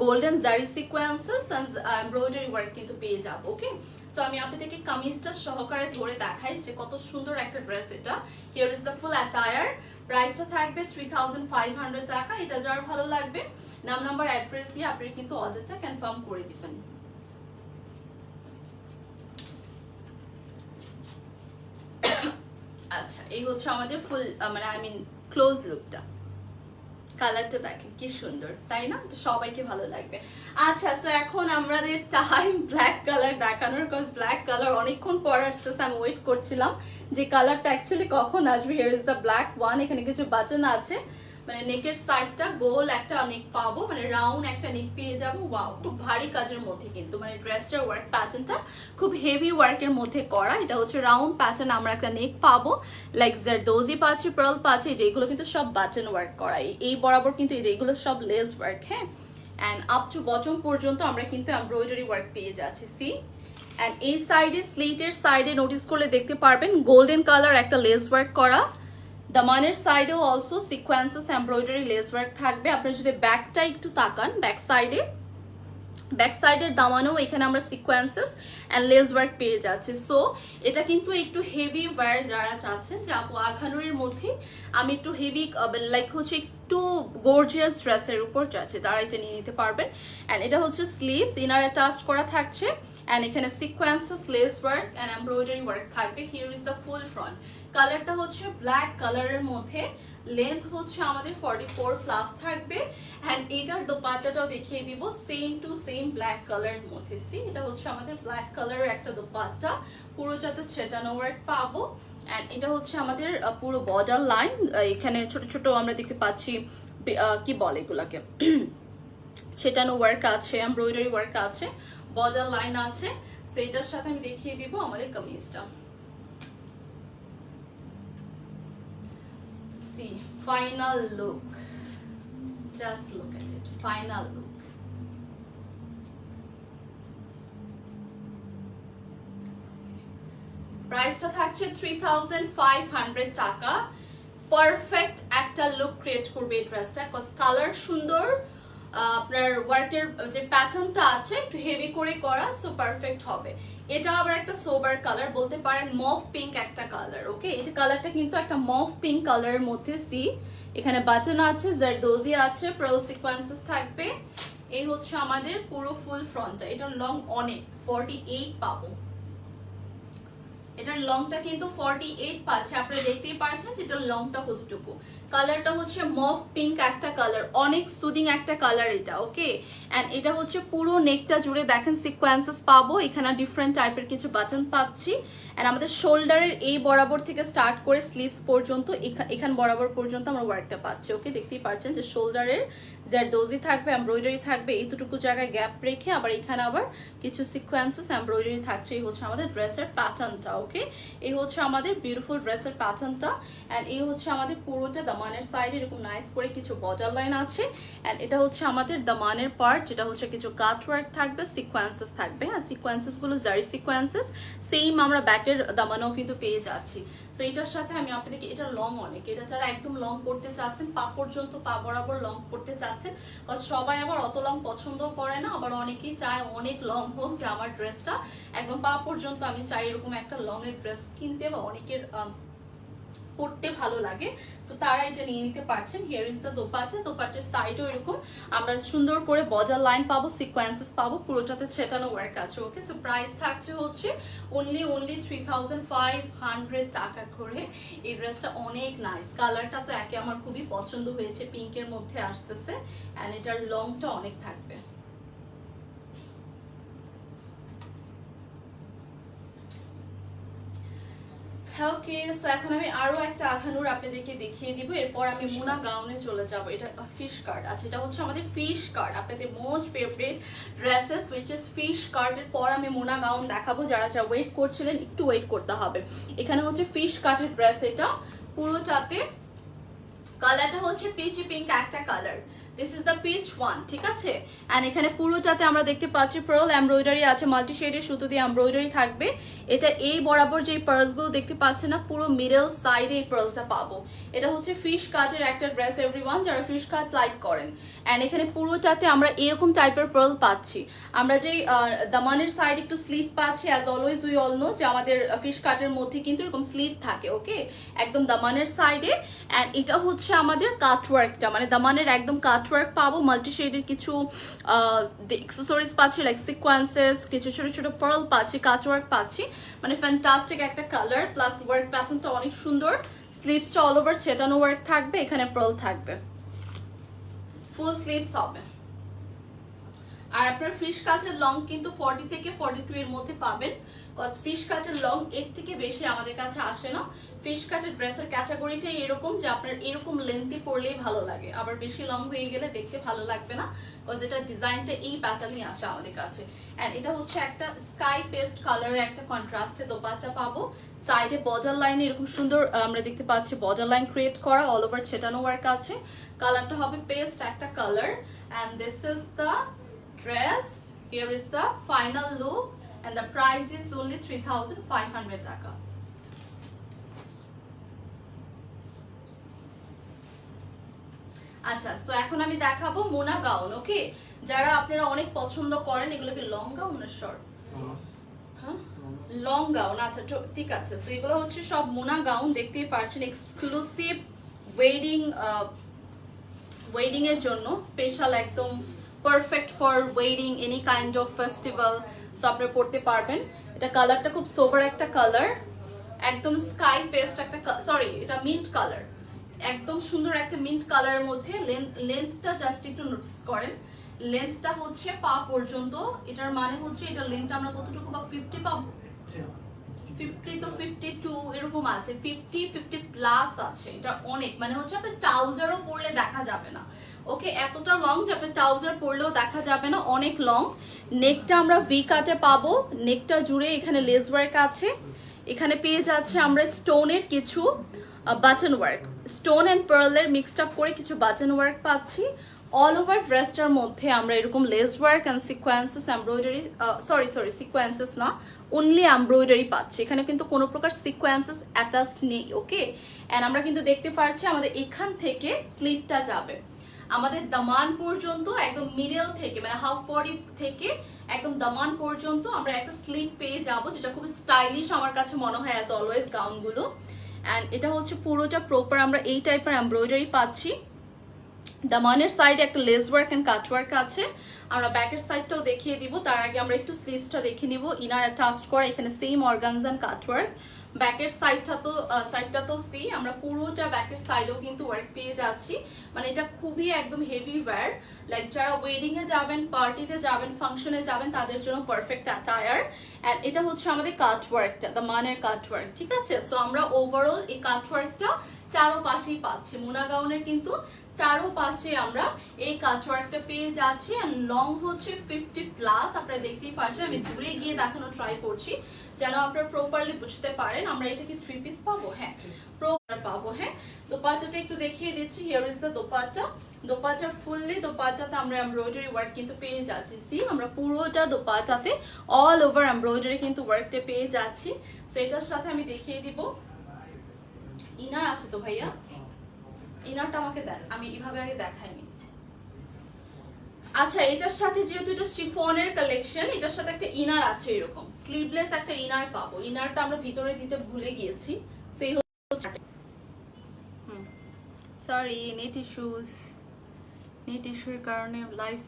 গোল্ডেন জারি সিকোয়েন্সেস এন্ড এমব্রয়ডারি ওয়ার্ক কিন্তু পেয়ে যাবো। ওকে, সো আমি আপনাদেরকে কামিজটা সহকারে ধরে দেখাই যে কত সুন্দর একটা ড্রেস এটা। Here is the full attire, প্রাইসটা থাকবে 3500 টাকা। এটা যার ভালো লাগবে নাম নাম্বার অ্যাড্রেস দিয়ে আপনি কিন্তু অর্ডারটা কনফার্ম করে দিবেন। আচ্ছা, এই হচ্ছে আমাদের ফুল মানে আই মিন ক্লোজ লুকটা। কালারটা দেখেন কি সুন্দর, তাই না? তো সবাইকে ভালো লাগবে। আচ্ছা, সো এখন আমাদের টাইম ব্ল্যাক কালার দেখানোর, কজ ব্ল্যাক কালার অনেকক্ষণ পরে আসতেছে, আমি ওয়েট করছিলাম যে কালারটা অ্যাকচুয়ালি কখন আসবে। Here is the black one, এখানে কিছু বাটন আছে, মানে নেকের সাইডটা গোল একটা নেক পাবো, মানে রাউন্ড একটা নেক পেয়ে যাবো। ওয়াও, খুব ভারী কাজের মধ্যে কিন্তু, মানে ড্রেসটার ওয়ার্ক প্যাটার্নটা খুব হেভি ওয়ার্কের মধ্যে করা। এটা হচ্ছে রাউন্ড প্যাটার্ন, আমরা একটা নেক পাবো, লাইক জারদোজি পাচ্ছি, পার্ল পাচ্ছি, যেগুলো কিন্তু সব বাটন ওয়ার্ক করা, এই বরাবর কিন্তু এইগুলো সব লেস ওয়ার্ক। হ্যাঁ, অ্যান্ড আপ টু বটম পর্যন্ত আমরা কিন্তু এমব্রয়ডারি ওয়ার্ক পেয়ে যাচ্ছি। সি অ্যান্ড এই সাইডে স্লিটের সাইডে নোটিস করলে দেখতে পারবেন গোল্ডেন কালার একটা লেস ওয়ার্ক করা। দামানের সাইডেও also sequences embroidery less work থাকবে। আপনারা যদি ব্যাকটা একটু তাকান, ব্যাক সাইডের দামানেও এখানে আমরা সিকোয়েন্সেস অ্যান্ড লেস ওয়ার্ক পেয়ে যাচ্ছি। সো এটা কিন্তু একটু হেভি ওয়্যার যারা চাচ্ছেন যে আপু আঘানুরের মধ্যে আমি একটু হেভি লাইক হচ্ছে একটু গর্জিয়াস ড্রেসের উপর যাচ্ছে, তারা এটা নিয়ে নিতে পারবেন। অ্যান্ড এটা হচ্ছে স্লিভস, ইনার অ্যাটাচ করা থাকছে, অ্যান্ড এখানে sequences lace work and embroidery work থাকবে। Here is the full front. কালারটা হচ্ছে ব্ল্যাক কালারের মধ্যে, লেন্থ হচ্ছে আমাদের 44 প্লাস থাকবে। অ্যান্ড এটার দোপাট্টাটাও দেখিয়ে দিব, সেম টু সেম ব্ল্যাক কালারের মধ্যে। সি এটা হচ্ছে আমাদের ব্ল্যাক কালারের একটা দোপাট্টা, পুরোটাতে ছেটানো ওয়ার্ক পাবো। অ্যান্ড এটা হচ্ছে আমাদের পুরো বর্ডার লাইন, এখানে ছোট ছোট আমরা দেখতে পাচ্ছি কি বলে এগুলাকে, ছেটানো ওয়ার্ক আছে, এমব্রয়ডারি ওয়ার্ক আছে, বর্ডার লাইন আছে। সো এটার সাথে আমি দেখিয়ে দিব আমাদের কামিজটা। See, final look, just look at it, final look. প্রাইসটা থাকছে 3500 টাকা। পারফেক্ট একটা লুক ক্রিয়েট করবে এই ড্রেসটা, কজ কালার সুন্দর, আপনার ওয়ার্কের যে প্যাটার্নটা আছে একটু হেভি করে করা, সো পারফেক্ট হবে। এটা আবার একটা সোবার কালার, বলতে পারেন মভ পিঙ্ক একটা কালার। ওকে, এটা কালারটা কিন্তু একটা মভ পিঙ্ক কালারের মধ্যে, সি এখানে বাটন আছে, জারদোজি আছে, পার্ল সিকোয়েন্সেস থাকবে। এই হচ্ছে আমাদের পুরো ফুল ফ্রন্টটা। এটার লং অনেক 48 পাবো, এটার লংটা কিন্তু 48 পাচ্ছে, আপনারা দেখতেই পাচ্ছেন যে এটার লংটা কতটুকু। কালারটা হচ্ছে মভ পিঙ্ক একটা কালার, অনেক সুদিং একটা কালার এটা। ওকে, এন্ড এটা হচ্ছে পুরো নেকটা জুড়ে দেখেন সিকোয়েন্সেস পাবো, এখানে ডিফারেন্ট টাইপের কিছু বাটন পাচ্ছি। এন্ড আমাদের শোল্ডারের এই বরাবর থেকে স্টার্ট করে স্লিভস পর্যন্ত এখান বরাবর পর্যন্ত আমরা ওয়ার্কটা পাচ্ছি। ওকে, দেখতেই পাচ্ছেন যে শোল্ডারের জারদোজি থাকবে, এমব্রয়ডারি থাকবে, এইটুকু জায়গায় গ্যাপ রেখে আবার এখানে আবার কিছু সিকোয়েন্সেস এমব্রয়ডারি থাকছে। এই হচ্ছে আমাদের ড্রেসের প্যাটার্নটা। ওকে, এই হচ্ছে আমাদের বিউটিফুল ড্রেসের প্যাটার্নটা। এন্ড এই হচ্ছে আমাদের পুরোটা দামানের সাইডে এরকম নাইস করে কিছু বর্ডার লাইন আছে। এন্ড এটা হচ্ছে আমাদের দামানের পার্ট, যেটা হচ্ছে কিছু কাট ওয়ার্ক থাকবে, সিকোয়েন্সেস থাকবে। হ্যাঁ, সিকোয়েন্সেস গুলো জারি সিকোয়েন্সেস, সেম আমরা ব্যাকের দামানেও কিন্তু পেয়ে যাচ্ছি। সো এটার সাথে আমি আপনাদেরকে, এটা লং অনেক, এটা যারা একদম লং করতে চাচ্ছেন, পা পর্যন্ত পা বরাবর লং করতে চাচ্ছেন, কারণ সবাই আবার অত লং পছন্দ করে না, আবার অনেকেই চায় অনেক লং হোক, যে আমার ড্রেসটা একদম পা পর্যন্ত আমি চাই এরকম একটা লং এর ড্রেস কিনতে, বা অনেকের পড়তে ভালো লাগে, সো তারা এটা নিয়ে নিতে পারছেন। হিয়ার ইজ দ্য দোপাট্টা, দোপাট্টার সাইডও এরকম আমরা সুন্দর করে বর্ডার লাইন পাবো, সিকোয়েন্সেস পাবো, পুরোটাতে ছেটানো ওয়ার্ক আছে। ওকে, সো প্রাইস থাকছে হচ্ছে অনলি 3500 টাকা করে। এই ড্রেসটা অনেক নাইস, কালারটা তো একে আমার খুবই পছন্দ হয়েছে, পিঙ্কের মধ্যে আসতেছে, এন্ড এটার লংটা অনেক থাকবে। ওকে, সো এখন আমি আরো একটা আখানুর আপনাদেরকে দেখিয়ে দিব, এরপর আমি মুনা গাউনে চলে যাব। এটা ফিশ কাট আছে, এটা হচ্ছে আমাদের ফিশ কাট, আপনাদের most favourite dresses which is fish কাটের পর আমি মুনা গাউন দেখাবো। যারা যারা ওয়েট করছিলেন একটু ওয়েট করতে হবে। এখানে হচ্ছে ফিশ কাটের ড্রেস, এটা পুরোটাতে কালারটা হচ্ছে পিচি পিঙ্ক একটা colour, this is the peach one, ঠিক আছে। এন্ড এখানে পুরোটাতে আমরা দেখতে পাচ্ছি পার্ল এমব্রয়ডারি আছে, মাল্টি শেডের সুতো দিয়ে এমব্রয়ডারি থাকবে। এটা এই বরাবর যে পার্লগুলো দেখতে পাচ্ছেন না, পুরো মিডল সাইডে এই পার্লটা পাবো। এটা হচ্ছে ফিশ কাটের একটা ড্রেস এভরিওয়ান, যারা ফিশ কাট লাইক করেন। এন্ড এখানে পুরোটাতে আমরা এরকম টাইপের পার্ল পাচ্ছি। আমরা যেই দামানের সাইড একটু স্লিট পাচ্ছি, as always we all know যে আমাদের ফিশ কাটের মধ্যে কিন্তু এরকম স্লিট থাকে। ওকে, একদম দামানের সাইডে। এন্ড এটা হচ্ছে আমাদের কাটওয়ার্কটা, মানে দামানের একদম কাটওয়ার্ক পাবো, মাল্টি শেডের কিছু অ্যাক্সেসরিজ পাচ্ছি, লাইক সিকোয়েন্সেস, কিছু ছোট ছোট পার্ল পাচ্ছি, কাটওয়ার্ক পাচ্ছি, মানে ফ্যান্টাস্টিক একটা কালার, প্লাস ওয়ার্ক প্যাটার্নটা অনেক সুন্দর। স্লিভসটা অল ওভার ছেটানো ওয়ার্ক থাকবে, এখানে পার্ল থাকবে, ফুল স্লিভস হবে। আর আপনার ফিশ কাটের লং কিন্তু 40 থেকে 42 এর মধ্যে পাবেন, কজ ফিশ কাটের লং এর থেকে বেশি আমাদের কাছে আসে না। ফিশ কাটের ড্রেসের ক্যাটাগরিটাই এরকম যে আপনার এরকম লেন্থে পরলেই ভালো লাগে, আবার বেশি লং হয়ে গেলে দেখতে ভালো লাগবে না, কজ এটা ডিজাইনটা এই প্যাটার্নই আসে আমাদের কাছে। এন্ড এটা হচ্ছে একটা স্কাই পেস্ট কালারের একটা কন্ট্রাস্টে দোপাট্টা পাবো, সাইডে বর্ডার লাইনে এরকম সুন্দর আমরা দেখতে পাচ্ছি বর্ডার লাইন ক্রিয়েট করা, অল ওভার ছেটানো ওয়ার্ক আছে। কালারটা হবে পেস্ট একটা colour, and this is the dress. Here is the final look and the price is only 3500 টাকা। আচ্ছা, সো এখন আমি দেখাবো মোনা গাউন। ওকে, যারা আপনারা অনেক পছন্দ করেন, এগুলো কি লং গাউন না শর্ট? হ্যাঁ, লং গাউন। আচ্ছা ঠিক আছে, সো এগুলো হচ্ছে সব মোনা গাউন, দেখতেই পাচ্ছেন এক্সক্লুসিভ ওয়েডিং এর জন্য স্পেশাল, একদম perfect for wedding, any kind of festival, so আপনি পড়তে পারবেন। এটা কালারটা খুব সোবার একটা কালার, একদম স্কাই পেস্ট একটা, সরি এটা মিন্ট কালার, একদম সুন্দর একটা মিন্ট কালারের মধ্যে। লেন্থটা জাস্ট একটু নোটিস করেন, লেন্থটা হচ্ছে পা পর্যন্ত, এটার মানে হচ্ছে এটা লেন্থটা আমরা কতটুকু বা 50 পাবো, 50 তো 52 এরকম আছে, 50 প্লাস আছে। এটা অনেক, মানে হচ্ছে আপনি ট্রাউজারও পরলে দেখা যাবে না। ওকে, এতটা লং যে আপনি ট্রাউজার পরলেও দেখা যাবে না, অনেক লং। নেকটা আমরা ভি কাটে পাবো, নেকটা জুড়ে এখানে লেস ওয়ার্ক আছে, এখানে পেয়ে যাচ্ছে আমরা স্টোনের কিছু বাটন ওয়ার্ক, স্টোন অ্যান্ড পার্লের মিক্সড আপ করে কিছু বাটন ওয়ার্ক পাচ্ছি। অল ওভার ড্রেসটার মধ্যে আমরা এরকম lace work and sequences embroidery sorry sequences না, অনলি এমব্রয়ডারি পাচ্ছি। এখানে কিন্তু কোনো প্রকার সিকোয়েন্সেস অ্যাটাচড নেই, ওকে। অ্যান্ড আমরা কিন্তু দেখতে পাচ্ছি আমাদের এখান থেকে স্লিভটা যাবে আমাদের দামান পর্যন্ত, একদম মিডল থেকে মানে হাফ বডি থেকে একদম দামান পর্যন্ত আমরা একটা স্লিভ পেয়ে যাব, যেটা খুব স্টাইলিশ আমার কাছে মনে হয় অ্যাজ অলওয়েজ গাউনগুলো। অ্যান্ড এটা হচ্ছে পুরোটা প্রপার আমরা এই টাইপের এমব্রয়ডারি পাচ্ছি। দামানের সাইডে একটা lace work and cut work আছে। আমরা ব্যাকের সাইডটাও দেখিয়ে দিব, তার আগে আমরা একটু স্লিভসটা দেখে নিব। ইনার অ্যাটাচড করা, এখানে same organza and cut work. ব্যাকের সাইডটা তো সি, আমরা পুরোটা ব্যাকের সাইডেও কিন্তু ওয়ার্ক পেয়ে যাচ্ছি। মানে এটা খুবই একদম হেভি ওয়্যার, লাইক যারা ওয়েডিং এ যাবেন, পার্টিতে যাবেন, ফাংশনে যাবেন, তাদের জন্য পারফেক্ট অ্যাটায়ার। এন্ড এটা হচ্ছে আমাদের কাট ওয়ার্কটা, দামানের কাট ওয়ার্ক, ঠিক আছে। সো আমরা ওভারঅল এই কাট ওয়ার্কটা চারোপাশেই পাচ্ছি। মুনা গাউনের কিন্তু চারোপাশে আমরা এই কাটওয়ার্কটা পেয়ে যাচ্ছি। আর লং হচ্ছে 50+, আপনারা দেখতেই পাচ্ছেন। আমি দূরে গিয়ে দেখানো ট্রাই করছি যেন আপনারা প্রপারলি বুঝতে পারেন। আমরা এটা কি 3 পিস পাবো? হ্যাঁ, প্রপার পাবো। হ্যাঁ, দোপাট্টাটা একটু দেখিয়ে দিচ্ছি। Here is the dupatta. Dupatta fully দোপাট্টাতে আমরা এমব্রয়ডারি ওয়ার্ক কিন্তু পেয়ে যাচ্ছি। সি, আমরা পুরোটা দোপাট্টাতে অল ওভার এমব্রয়ডারি কিন্তু ওয়ার্কটা পেয়ে যাচ্ছি। সো এটার সাথে আমি দেখিয়ে দিব ইনার আছে তো ভাইয়া, ইনারটা আমাকে দেন, আমি এইভাবে আগে দেখাইনি। আচ্ছা, এটার সাথে যেহেতু এটা শিফনের কালেকশন, এটার সাথে একটা ইনার আছে, এরকম স্লিভলেস একটা ইনার পাবো। ইনারটা আমরা ভিতরে দিতে ভুলে গিয়েছি, সেই হচ্ছে সরি নেট ইস্যুর কারণে লাইফ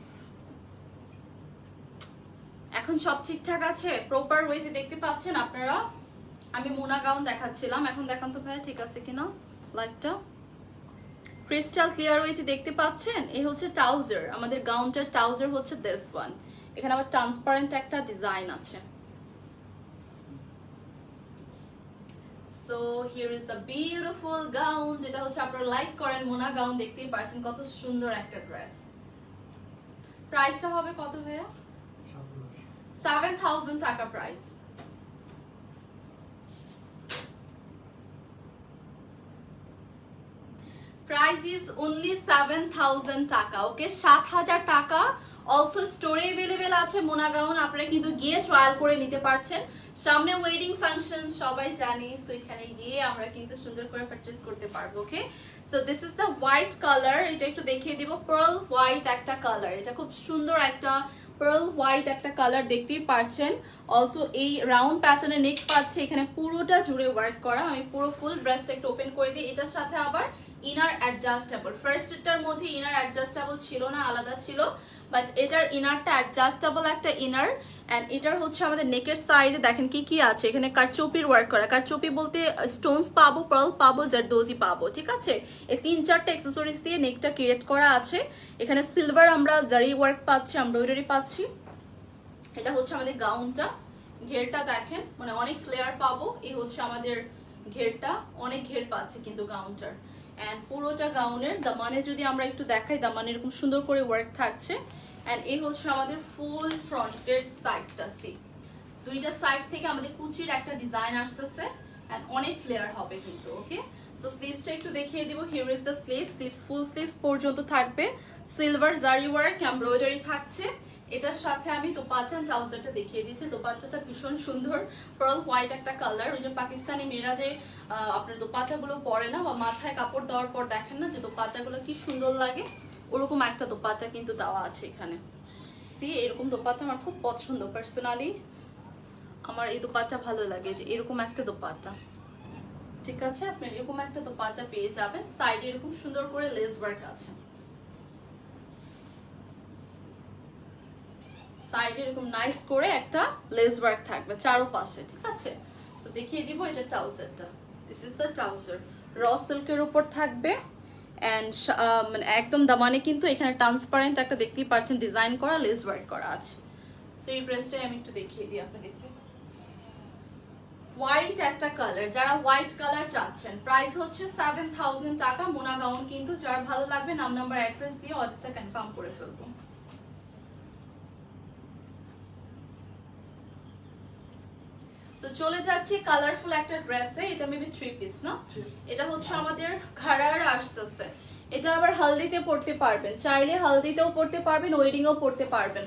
এখন সব ঠিকঠাক আছে, প্রপার ওয়েতে দেখতে পাচ্ছেন আপনারা। আমি মোনা গাউন দেখাচ্ছিলাম, এখন দেখান তো ভাইয়া ঠিক আছে কিনা লাইভটা। ক্রিস্টাল ক্লিয়ার ওয়েতে দেখতে পাচ্ছেন। এই হচ্ছে ট্রাউজার, আমাদের গাউনটার ট্রাউজার হচ্ছে দিস ওয়ান। এখানে আবার ট্রান্সপারেন্ট একটা ডিজাইন আছে। So here is the beautiful gown, যেটা হচ্ছে আপনারা লাইক করেন মোনা গাউন, দেখতেই পাচ্ছেন কত সুন্দর একটা ড্রেস। প্রাইসটা হবে কত ভাইয়া? 7000 টাকা প্রাইস। Price is only 7000 টাকা, ওকে, 7000 টাকা। অলসো স্টোরে अवेलेबल আছে মোনা গাউন, আপনারা কিন্তু গিয়ে ট্রায়াল করে নিতে পারছেন। সামনে ওয়েডিং ফাংশন সবাই জানি, সো এখানে গিয়ে আমরা কিন্তু সুন্দর করে পারচেজ করতে পারবো, okay. So this is the white colour, এটা একটু দেখিয়ে দিব। পার্ল হোয়াইট একটা কালার, এটা খুব সুন্দর একটা পার্ল হোয়াইট একটা কালার, দেখতেই পাচ্ছেন। অলসো এই রাউন্ড প্যাটার্নে নেক পাচ্ছে, এখানে পুরোটা জুড়ে ওয়ার্ক করা। আমি পুরো ফুল ড্রেসটা একটু ওপেন করে দিই। এটার সাথে আবার ইনার অ্যাডজাস্টেবল, ফার্স্টটার মধ্যে ইনার অ্যাডজাস্টেবল ছিল না, আলাদা ছিল, বাট এটার ইনারটা অ্যাডজাস্টেবল একটা ইনার। অ্যান্ড এটার হচ্ছে আমাদের নেকের সাইডে দেখেন কি কি আছে, এখানে কারচুপির ওয়ার্ক করা। কারচুপি বলতে স্টোনস পাবো, পার্ল পাবো, জারদোজি পাবো, ঠিক আছে। এই 3-4টা অ্যাক্সেসরিজ দিয়ে নেকটা ক্রিয়েট করা আছে। এখানে সিলভার আমরা জারি ওয়ার্ক পাচ্ছি, এমব্রয়ডারি পাচ্ছি। এটা হচ্ছে আমাদের গাউনটা, ঘেরটা দেখেন, মানে অনেক ফ্লেয়ার পাবো। এই হচ্ছে আমাদের ঘেরটা, অনেক ঘের পাচ্ছে কিন্তু গাউনটার। অ্যান্ড পুরোটা গাউনের দামানে যদি আমরা একটু দেখাই, দামানে এরকম সুন্দর করে ওয়ার্ক থাকছে। অ্যান্ড এই হচ্ছে আমাদের ফুল ফ্রন্টের সাইডটা। সি, দুইটা সাইড থেকে আমাদের কুচির একটা ডিজাইন আসতেছে। অ্যান্ড অনেক ফ্লেয়ার হবে কিন্তু, ওকে। সো স্লিভসটা একটু দেখিয়ে দিব। Here is the sleeves full sleeves পর্যন্ত থাকবে। সিলভার জারি ওয়ার্ক এমব্রয়ডারি থাকছে। এটার সাথে আমি দোপাট্টা ট্রাউজারটা দেখিয়ে দিচ্ছি। দোপাট্টাটা ভীষণ সুন্দর, পার্ল হোয়াইট একটা কালার। ওই যে পাকিস্তানি মেয়েরা যে আপনার দোপাট্টাগুলো পরে না, বা মাথায় কাপড় দেওয়ার পর দেখেন না যে দোপাট্টাগুলো কি সুন্দর লাগে, ওরকম একটা দোপাট্টা কিন্তু দেওয়া আছে এখানে। সি, এরকম দোপাট্টা আমার খুব পছন্দ পার্সোনালি, আমার এই দোপাট্টা ভালো লাগে, যে এরকম একটা দোপাট্টা, ঠিক আছে। আপনি এরকম একটা দোপাট্টা পেয়ে যাবেন, সাইডে এরকম সুন্দর করে লেস ওয়ার্ক আছে, সাইডে এরকম নাইস করে একটা লেস ওয়ার্ক থাকবে চারপাশে, ঠিক আছে। সো দেখিয়ে দিব এটা ট্রাউজারটা। দিস ইজ দ্য ট্রাউজার, র সিল্কের উপর থাকবে। অ্যান্ড মানে একদম দামানে কিন্তু এখানে ট্রান্সপারেন্ট একটা দেখতেই পাচ্ছেন ডিজাইন করা, লেস ওয়ার্ক করা আছে। সো এই ড্রেসটাই আমি একটু দেখিয়ে দিই আপনাদেরকে। হোয়াইট একটা কালার, যারা হোয়াইট কালার চাচ্ছেন, প্রাইস হচ্ছে 7000 টাকা। মোনা গাউন কিন্তু যার ভালো লাগবে নাম নাম্বার অ্যাড্রেস দিয়ে অর্ডারটা কনফার্ম করে ফেলবো। তো চলে যাচ্ছি কালারফুল একটা ড্রেসে, এটা মেবি 3 পিস না, এটা হচ্ছে আমাদের ঘাড়ার আসতেছে। এটা আবার হালদিতে পড়তে পারবেন, চাইলে হালদিতেও পড়তে পারবেন, ওয়েডিংও পড়তে পারবেন।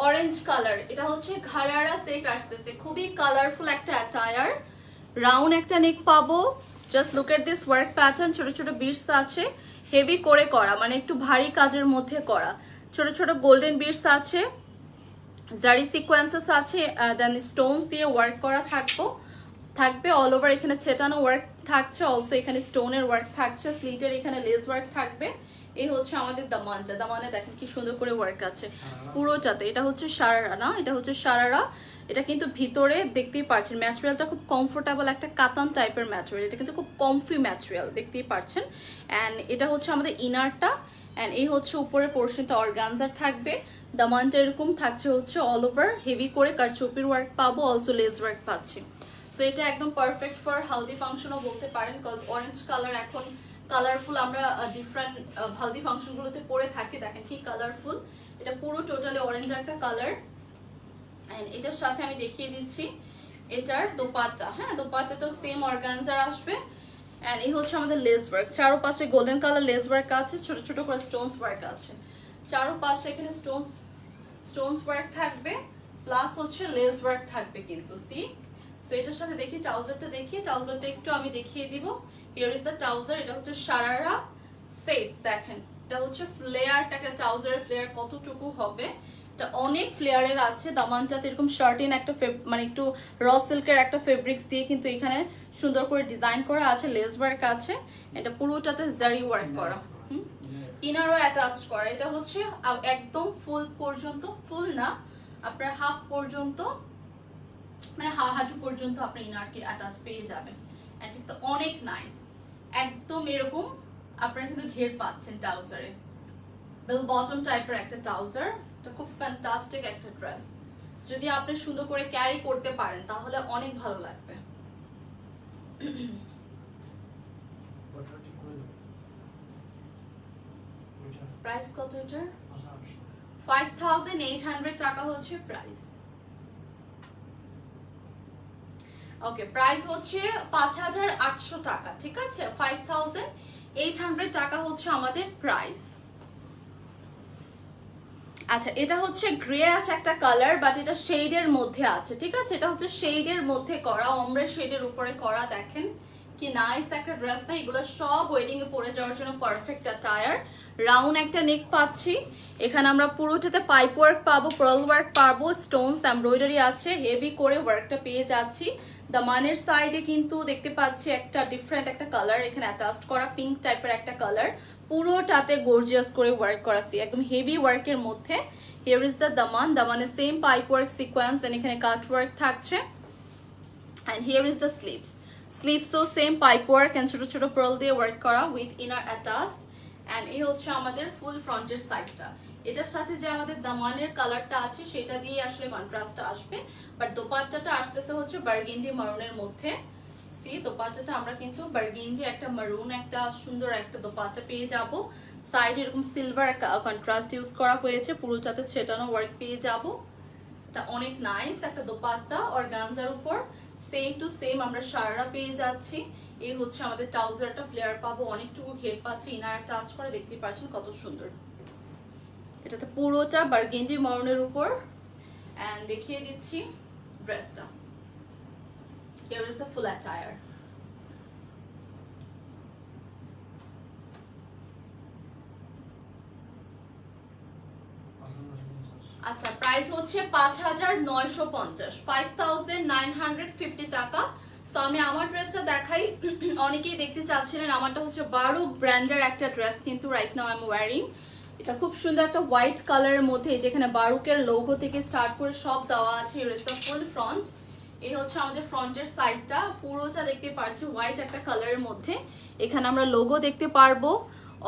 অরেঞ্জ কালার, এটা হচ্ছে ঘাড়ারা সেট আসতেছে, খুবই কালারফুল একটা অ্যাটায়ার। রাউন্ড একটা নেক পাবো, just look at this work pattern, ছোট ছোট বিটস আছে, হেভি করে করা, মানে একটু ভারী কাজের মধ্যে করা, ছোট ছোট গোল্ডেন বিটস আছে, জারি সিকোয়েন্সেস আছে, দেন স্টোনস দিয়ে ওয়ার্ক করা থাকবে অল ওভার, এখানে ছেটানো ওয়ার্ক থাকছে, অলসো এখানে স্টোনের ওয়ার্ক থাকছে, স্লিটের এখানে লেস ওয়ার্ক থাকবে। এই হচ্ছে আমাদের দামানটা, দামানে দেখেন কি সুন্দর করে ওয়ার্ক আছে পুরোটাতে। এটা হচ্ছে সারারা না, এটা হচ্ছে সারারা। এটা কিন্তু ভিতরে দেখতেই পাচ্ছেন ম্যাটেরিয়ালটা খুব কমফোর্টেবল, একটা কাতান টাইপের ম্যাটেরিয়াল, এটা কিন্তু খুব কমফি ম্যাটেরিয়াল, দেখতেই পাচ্ছেন। অ্যান্ড এটা হচ্ছে আমাদের ইনারটা, অ্যান্ড এই হচ্ছে উপরের পোর্শনটা অর্গানজার থাকবে। দামানটা এরকম থাকছে হচ্ছে অল ওভার হেভি করে কারচুপির ওয়ার্ক পাবো, অলসো লেস ওয়ার্ক পাচ্ছি। সো এটা একদম পারফেক্ট ফর হালদি ফাংশনও বলতে পারেন, বিকজ অরেঞ্জ কালার এখন কালারফুল আমরা ডিফারেন্ট হালদি ফাংশনগুলোতে পরে থাকি, দেখেন কি কালারফুল। এটা পুরো টোটালি অরেঞ্জ একটা কালার। অ্যান্ড এটার সাথে আমি দেখিয়ে দিচ্ছি এটার দোপাট্টা, হ্যাঁ দোপাট্টাটাও সেম অর্গানজার আসবে। অ্যান্ড এই হচ্ছে আমাদের লেস ওয়ার্ক, চারোপাশে গোল্ডেন কালার লেস ওয়ার্ক আছে, ছোট ছোট করে স্টোনস ওয়ার্ক আছে, চারোপাশে এখানে স্টোনস ওয়ার্ক থাকবে, প্লাস হচ্ছে লেস ওয়ার্ক থাকবে কিন্তু সি। সো এটার সাথে দেখি ট্রাউজারটা, ট্রাউজারটা একটু আমি দেখিয়ে দিব। হিয়ার ইজ দ্য ট্রাউজার, এটা হচ্ছে সারারা সেট, দেখেন এটা হচ্ছে ফ্লেয়ারটাকে, ট্রাউজারের ফ্লেয়ার কতটুকু হবে, এটা অনেক ফ্লেয়ারের আছে। দামানটাতে এরকম শার্টিন একটা মানে একটু র সিল্কের একটা ফেব্রিক্স দিয়ে কিন্তু এখানে সুন্দর করে ডিজাইন করা আছে, লেস ওয়ার্ক আছে, এটা পুরোটাতে জারি ওয়ার্ক করা, ইনারও অ্যাটাচড করা। এটা হচ্ছে একদম ফুল পর্যন্ত, ফুল না আপনার হাফ পর্যন্ত, মানে হাঁটু পর্যন্ত আপনি ইনারকে অ্যাটাচ পেয়ে যাবেন। এটা কিন্তু অনেক নাইস, একদম এরকম আপনারা কিন্তু ঘের পাচ্ছেন ট্রাউজারে, বেল বটম টাইপের একটা ট্রাউজার। এটা খুব ফ্যান্টাস্টিক একটা ড্রেস, যদি আপনি সুন্দর করে ক্যারি করতে পারেন তাহলে অনেক ভালো লাগবে। প্রাইস কত এটার? 5800 টাকা হচ্ছে প্রাইস। ওকে, প্রাইস হচ্ছে 5800 টাকা, ঠিক আছে, 5800 টাকা হচ্ছে আমাদের প্রাইস। আচ্ছা, এটা হচ্ছে গ্রে অ্যাশ একটা কালার, বাট এটা শেডের মধ্যে আছে, ঠিক আছে, এটা হচ্ছে শেডের মধ্যে করা, অমরা শেডের উপরে করা, দেখেন কি নাইস একটা ড্রেস না। এগুলো সব ওয়েডিং এ পরে যাওয়ার জন্য পারফেক্ট অ্যাটায়ার। রাউন্ড একটা নেক পাচ্ছি, এখানে আমরা পুরোটাতে পাইপ ওয়ার্ক পাবো, পার্ল ওয়ার্ক পাবো, স্টোনস এমব্রয়ডারি আছে, হেভি করে ওয়ার্কটা পেয়ে যাচ্ছি। দামানের সাইডে কিন্তু দেখতে পাচ্ছি একটা ডিফারেন্ট একটা কালার এখানে অ্যাটাচড করা, পিঙ্ক টাইপের একটা কালার, পুরোটাতে গর্জিয়াস করে ওয়ার্ক করাছি, একদম হেভি ওয়ার্কের মধ্যে। হিয়ার ইজ দ্য দামান, দামানের same pipe work sequence, and এখানে কাট ওয়ার্ক থাকছে। অ্যান্ড হিয়ার ইজ দ্য স্লিভসও সেম পাইপ ওয়ার্ক এন্ড ছোট ছোট পার্ল দিয়ে ওয়ার্ক করা উইথ ইনার অ্যাটাচড। অ্যান্ড এই হচ্ছে আমাদের ফুল ফ্রন্টের সাইডটা। এটার সাথে যে আমাদের দামানের কালারটা আছে সেটা দিয়ে আসলে কন্ট্রাস্টটা আসবে, বাট দোপাট্টাটা আসতেছে হচ্ছে বার্গেন্ডি মারুনের মধ্যে। সি দোপাট্টাটা আমরা কিন্তু বার্গেন্ডি একটা মারুন একটা সুন্দর একটা দোপাট্টা পেয়ে যাব। সাইড এরকম সিলভার কন্ট্রাস্ট ইউজ করা হয়েছে, পুরোটাতে ছেটানো ওয়ার্ক পেয়ে যাব। এটা অনেক নাইস একটা দোপাট্টা অর্গানজার উপর, সেম টু সেম আমরা সারারা পেয়ে যাচ্ছি। এই হচ্ছে আমাদের ট্রাউজারটা, ফ্লেয়ার পাবো, অনেকটুকু ঘের পাচ্ছি, ইনার টাচ করে দেখতে পাচ্ছেন কত সুন্দর। এটাতে পুরোটা বার্গেন্ডি মারুনের উপর। এন্ড দেখিয়ে দিচ্ছি ড্রেসটা, here is the full attire. আচ্ছা, প্রাইস হচ্ছে 5950, 5950 টাকা। সো আমি আমার ড্রেসটা দেখাই, অনেকেই দেখতে চাচ্ছিলেন, আমারটা হচ্ছে বারুক ব্র্যান্ডের একটা ড্রেস, কিন্তু right now I am wearing. এটা খুব সুন্দর একটা হোয়াইট কালারের মধ্যে, যেখানে বারুকের লোগো থেকে স্টার্ট করে সব দেওয়া আছে। Here is the full front, এই হচ্ছে আমাদের ফ্রন্টের সাইডটা, পুরোটা দেখতে পাচ্ছি হোয়াইট একটা কালারের মধ্যে। এখানে আমরা লোগো দেখতে পারবো,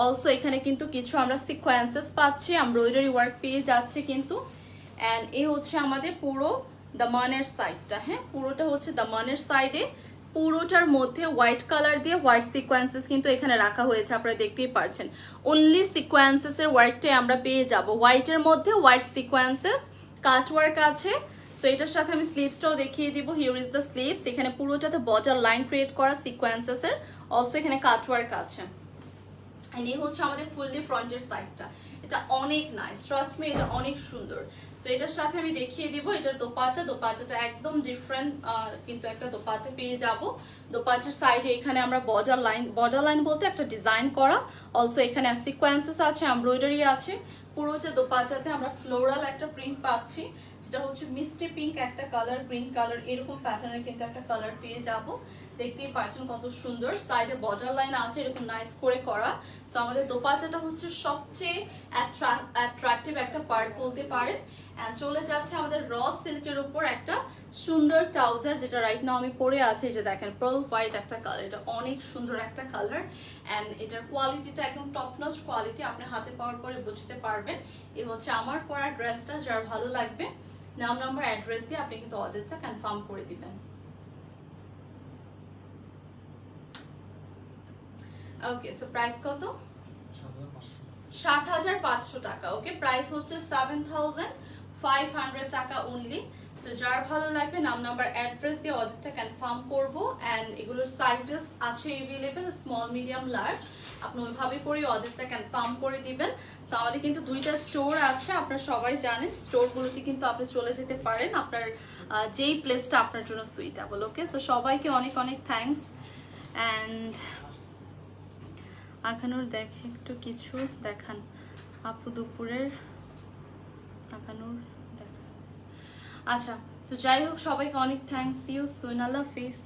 অলসো এখানে কিন্তু কিছু আমরা সিকোয়েন্সেস পাচ্ছি, এমব্রয়ডারি ওয়ার্ক পেয়ে যাচ্ছে কিন্তু। অ্যান্ড এই হচ্ছে আমাদের পুরো দামানের সাইডটা, হ্যাঁ পুরোটা হচ্ছে দামানের সাইডে, পুরোটার মধ্যে হোয়াইট কালার দিয়ে হোয়াইট সিকোয়েন্সেস কিন্তু এখানে রাখা হয়েছে, আপনারা দেখতেই পারছেন। অনলি সিকোয়েন্সেসের ওয়ার্কটাই আমরা পেয়ে যাব, হোয়াইটের মধ্যে হোয়াইট সিকোয়েন্সেস, কাট ওয়ার্ক আছে। সো এটার সাথে আমি স্লিভসটাও দেখিয়ে দিব, হিয়ার ইজ দ্য স্লিভস, এখানে পুরোটাতে বর্ডার লাইন ক্রিয়েট করা সিকোয়েন্সেসের, অলসো এখানে কাট ওয়ার্ক আছে। এই হচ্ছে আমাদের ফুললি ফ্রন্টের সাইডটা। এটা অনেক নাইস, ট্রাস্ট মি, এটা অনেক সুন্দর। সো এটার সাথে আমি দেখিয়ে দিব এটার দোপাট্টাটা একদম ডিফারেন্ট, কিন্তু একটা দোপাট্টা পেয়ে যাব। দোপাট্টার সাইডে এখানে আমরা বর্ডার লাইন বলতে একটা ডিজাইন করা, অলসো এখানে সিকোয়েন্সেস আছে, এমব্রয়ডারি আছে। পুরো যে দোপাট্টাতে আমরা ফ্লোরাল একটা প্রিন্ট পাচ্ছি, যেটা হচ্ছে মিষ্টি পিঙ্ক একটা কালার, গ্রিন কালার, এরকম প্যাটার্নের কিন্তু একটা কালার পেয়ে যাব। দেখতেই পাচ্ছেন কত সুন্দর, সাইডে বর্ডার লাইন আছে এরকম নাইস করে করা। সো আমাদের দোপাট্টাটা হচ্ছে সবচেয়ে অ্যাট্রাকটিভ একটা পার্ট বলতে পারেন। অ্যান্ড চলে যাচ্ছে আমাদের র সিল্কের উপর একটা সুন্দর ট্রাউজার, যেটা রাইট নাও আমি পরে আছি। এই যে দেখেন পার্ল হোয়াইট একটা কালার, এটা অনেক সুন্দর একটা কালার। অ্যান্ড এটার কোয়ালিটিটা একদম টপ নচ কোয়ালিটি, আপনি হাতে পাওয়ার পরে বুঝতে পারবেন। এই হচ্ছে আমার পরা ড্রেসটা, যার ভালো লাগবে নাম নাম্বার অ্যাড্রেস দিয়ে আপনি কিন্তু অর্ডারটা কনফার্ম করে দিবেন। ওকে, সো প্রাইস কত? ৭৫০০ টাকা। ওকে, প্রাইস হচ্ছে ৭৫০০ টাকা অনলি। তো যার ভালো লাগবে নাম নাম্বার অ্যাড্রেস দিয়ে অর্ডারটা কনফার্ম করবো। অ্যান্ড এগুলোর সাইজেস আছে এভেলেবেল, স্মল মিডিয়াম লার্জ, আপনি ওইভাবে করে অর্ডারটা কনফার্ম করে দিবেন। সো আমাদের কিন্তু 2টা স্টোর আছে, আপনারা সবাই জানেন। স্টোরগুলোতে কিন্তু আপনি চলে যেতে পারেন আপনার যেই প্লেসটা আপনার জন্য সুইটেবল। ওকে, সো সবাইকে অনেক অনেক থ্যাঙ্কস। অ্যান্ড আখানুর দেখে একটু কিছু দেখান আপু, দুপুরের আখানুর দেখান। আচ্ছা, তো যাই হোক, সবাইকে অনেক thanks, you soon, Allah Hafiz.